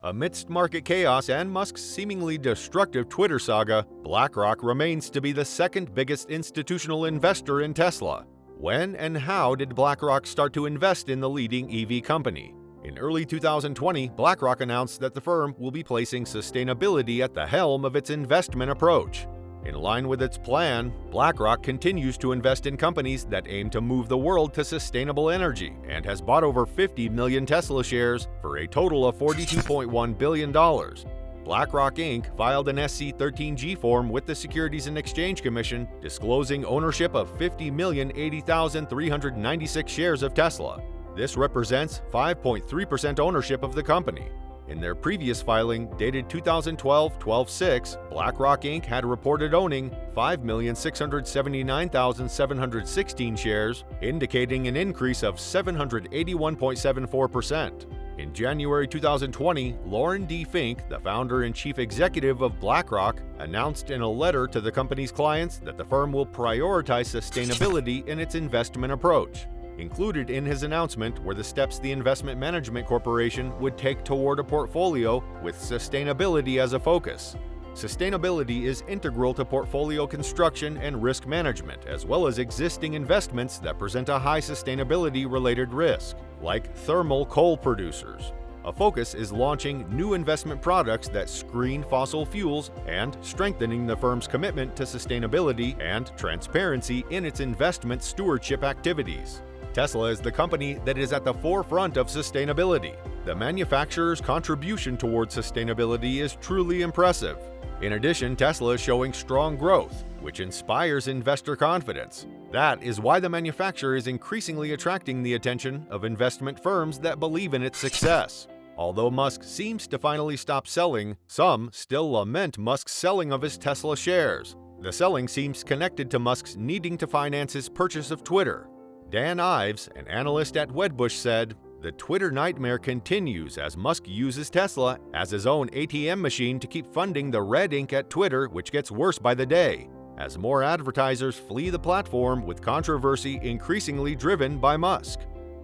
Amidst market chaos and Musk's seemingly destructive Twitter saga, BlackRock remains to be the second biggest institutional investor in Tesla. When and how did BlackRock start to invest in the leading EV company? In early 2020, BlackRock announced that the firm will be placing sustainability at the helm of its investment approach. In line with its plan, BlackRock continues to invest in companies that aim to move the world to sustainable energy and has bought over 50 million Tesla shares for a total of $42.1 billion. BlackRock Inc. filed an SC13G form with the Securities and Exchange Commission disclosing ownership of 50,080,396 shares of Tesla. This represents 5.3% ownership of the company. In their previous filing, dated 2012-12-6, BlackRock Inc. had reported owning 5,679,716 shares, indicating an increase of 781.74%. In January 2020, Lauren D. Fink, the founder and chief executive of BlackRock, announced in a letter to the company's clients that the firm will prioritize sustainability in its investment approach. Included in his announcement were the steps the Investment Management Corporation would take toward a portfolio with sustainability as a focus. Sustainability is integral to portfolio construction and risk management, as well as existing investments that present a high sustainability-related risk, like thermal coal producers. A focus is launching new investment products that screen fossil fuels and strengthening the firm's commitment to sustainability and transparency in its investment stewardship activities. Tesla is the company that is at the forefront of sustainability. The manufacturer's contribution towards sustainability is truly impressive. In addition, Tesla is showing strong growth, which inspires investor confidence. That is why the manufacturer is increasingly attracting the attention of investment firms that believe in its success. Although Musk seems to finally stop selling, some still lament Musk's selling of his Tesla shares. The selling seems connected to Musk's needing to finance his purchase of Twitter. Dan Ives, an analyst at Wedbush, said, "The Twitter nightmare continues as Musk uses Tesla as his own ATM machine to keep funding the red ink at Twitter, which gets worse by the day, as more advertisers flee the platform with controversy increasingly driven by Musk."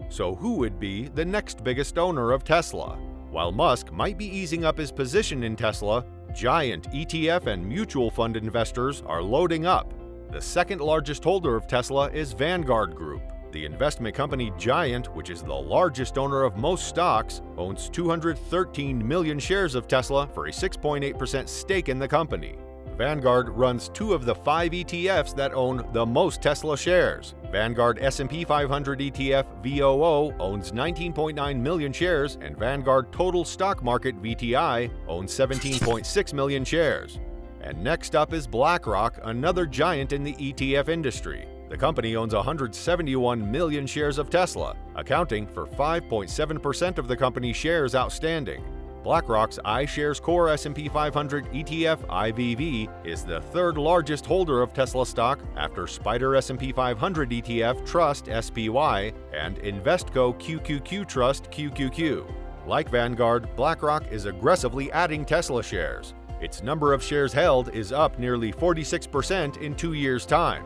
So who would be the next biggest owner of Tesla? While Musk might be easing up his position in Tesla, giant ETF and mutual fund investors are loading up. The second largest holder of Tesla is Vanguard Group. The investment company Giant, which is the largest owner of most stocks, owns 213 million shares of Tesla for a 6.8% stake in the company. Vanguard runs 2 of the 5 ETFs that own the most Tesla shares. Vanguard S&P 500 ETF VOO owns 19.9 million shares, and Vanguard Total Stock Market VTI owns 17.6 million shares. And next up is BlackRock, another giant in the ETF industry. The company owns 171 million shares of Tesla, accounting for 5.7% of the company's shares outstanding. BlackRock's iShares Core S&P 500 ETF IVV is the third largest holder of Tesla stock after Spider S&P 500 ETF Trust SPY and Investco QQQ Trust QQQ. Like Vanguard, BlackRock is aggressively adding Tesla shares. Its number of shares held is up nearly 46% in 2 years' time.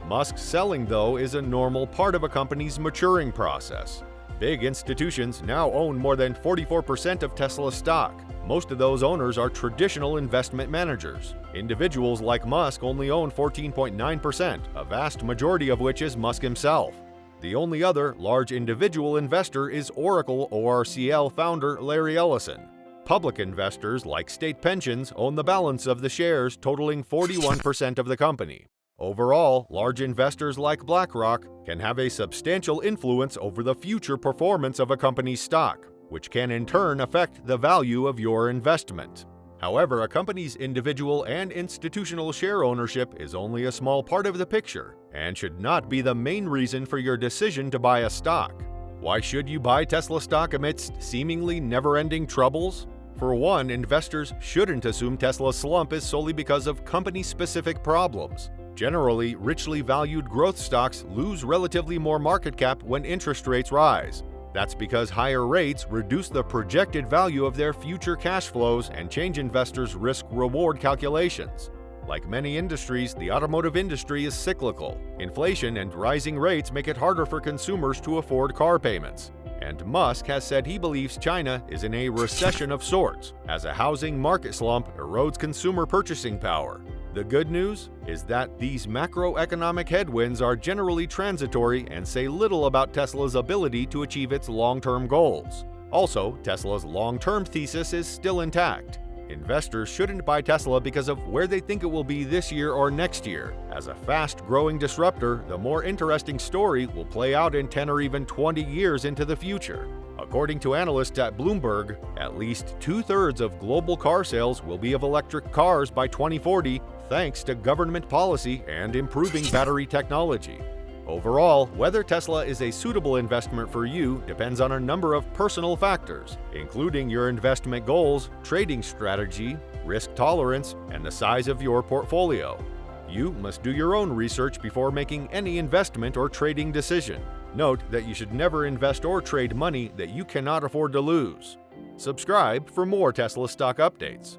Musk's selling, though, is a normal part of a company's maturing process. Big institutions now own more than 44% of Tesla's stock. Most of those owners are traditional investment managers. Individuals like Musk only own 14.9%, a vast majority of which is Musk himself. The only other large individual investor is Oracle ORCL founder Larry Ellison. Public investors like state pensions own the balance of the shares, totaling 41% of the company. Overall, large investors like BlackRock can have a substantial influence over the future performance of a company's stock, which can in turn affect the value of your investment. However, a company's individual and institutional share ownership is only a small part of the picture and should not be the main reason for your decision to buy a stock. Why should you buy Tesla stock amidst seemingly never-ending troubles? For one, investors shouldn't assume Tesla's slump is solely because of company-specific problems. Generally, richly valued growth stocks lose relatively more market cap when interest rates rise. That's because higher rates reduce the projected value of their future cash flows and change investors' risk-reward calculations. Like many industries, the automotive industry is cyclical. Inflation and rising rates make it harder for consumers to afford car payments. And Musk has said he believes China is in a recession of sorts, as a housing market slump erodes consumer purchasing power. The good news is that these macroeconomic headwinds are generally transitory and say little about Tesla's ability to achieve its long-term goals. Also, Tesla's long-term thesis is still intact. Investors shouldn't buy Tesla because of where they think it will be this year or next year. As a fast-growing disruptor, the more interesting story will play out in 10 or even 20 years into the future. According to analysts at Bloomberg, at least 2/3 of global car sales will be of electric cars by 2040, thanks to government policy and improving battery technology. Overall, whether Tesla is a suitable investment for you depends on a number of personal factors, including your investment goals, trading strategy, risk tolerance, and the size of your portfolio. You must do your own research before making any investment or trading decision. Note that you should never invest or trade money that you cannot afford to lose. Subscribe for more Tesla stock updates.